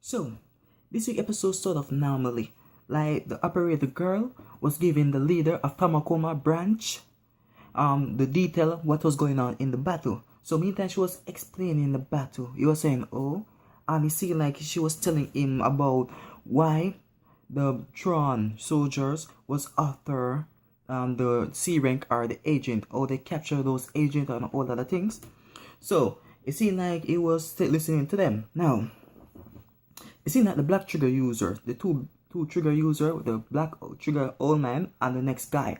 So, this week episode started off normally. Like, the operator girl was giving the leader of Tamakoma branch the detail what was going on in the battle. So meantime she was explaining the battle, he was saying, oh, and you see like she was telling him about why the Tron soldiers was after the C rank or the agent, or they capture those agents and all other things. So it seemed like he was listening to them. Now it seemed like the black trigger user, the two trigger user, the black trigger old man and the next guy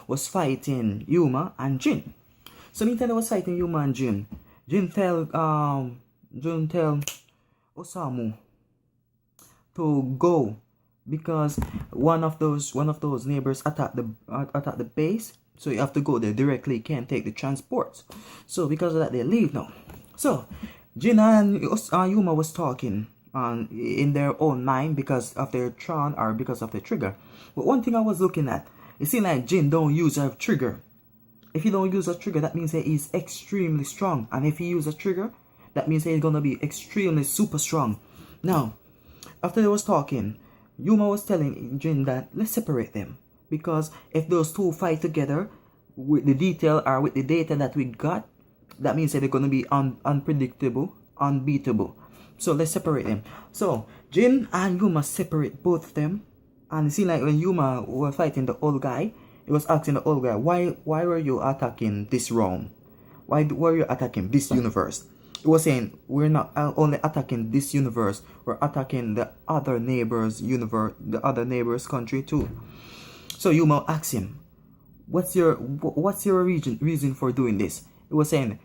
was fighting Yuma and Jin. So meantime they was fighting Yuma and Jin. Jin tell Osamu to go because one of those neighbors attacked the base. So you have to go there directly, you can't take the transports. So because of that they leave now. So Jin and Yuma was talking in their own mind because of their Tron or because of the trigger. But one thing I was looking at, it seems like Jin don't use a trigger. If he don't use a trigger, that means that he's extremely strong. And if he uses a trigger, that means that he's gonna be extremely super strong. Now, after they was talking, Yuma was telling Jin that let's separate them. Because if those two fight together with the detail or with the data that we got, that means that they're gonna be unpredictable, unbeatable. So let's separate them. So Jin and Yuma separate both of them. And it seemed like when Yuma was fighting the old guy, he was asking the old guy, why were you attacking this realm? Why were you attacking this universe? He was saying, we're not only attacking this universe, we're attacking the other neighbor's universe, the other neighbor's country too. So Yuma asked him, what's your reason for doing this? He was saying,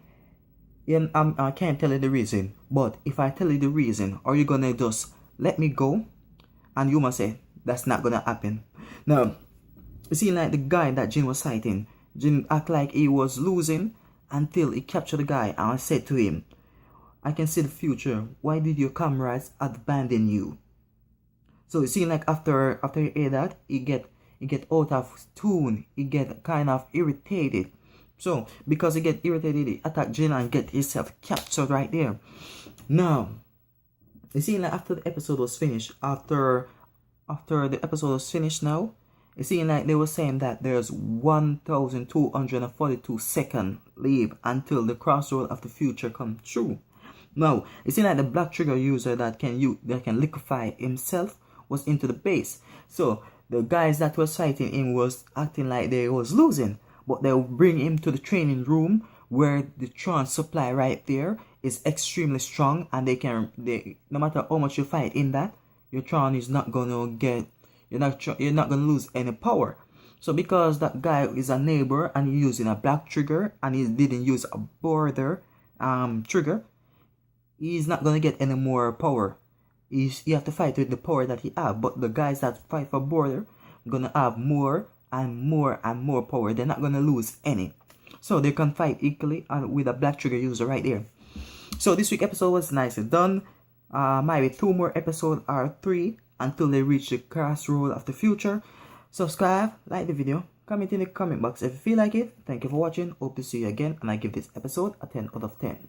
yeah, I can't tell you the reason, but if I tell you the reason, are you gonna just let me go? And Yuma said, that's not gonna happen. Now, you see like the guy that Jin was fighting, Jin act like he was losing until he captured the guy and said to him, I can see the future. Why did your comrades abandon you? So you see like after he hear that, he get out of tune, he get kind of irritated. So because he get irritated, he attack Jin and get himself captured right there. Now, you see like after the episode was finished, after the episode was finished now, it seemed like they were saying that there's 1,242 seconds leave until the crossroad of the future come true. Now, it seemed like the black trigger user that can liquefy himself was into the base. So the guys that was fighting him was acting like they was losing, but they'll bring him to the training room where the Tron supply right there is extremely strong, and no matter how much you fight in that, your Tron is not gonna get, you're not gonna lose any power. So because that guy is a neighbor and he's using a black trigger and he didn't use a border trigger, he's not gonna get any more power. You have to fight with the power that he have. But the guys that fight for border are gonna have more and more and more power. They're not gonna lose any. So they can fight equally with a black trigger user right there. So this week episode was nicely done. Maybe 2 more episodes or 3 until they reach the crossroad of the future. Subscribe, like the video, comment in the comment box if you feel like it. Thank you for watching. Hope to see you again, and I give this episode a 10 out of 10.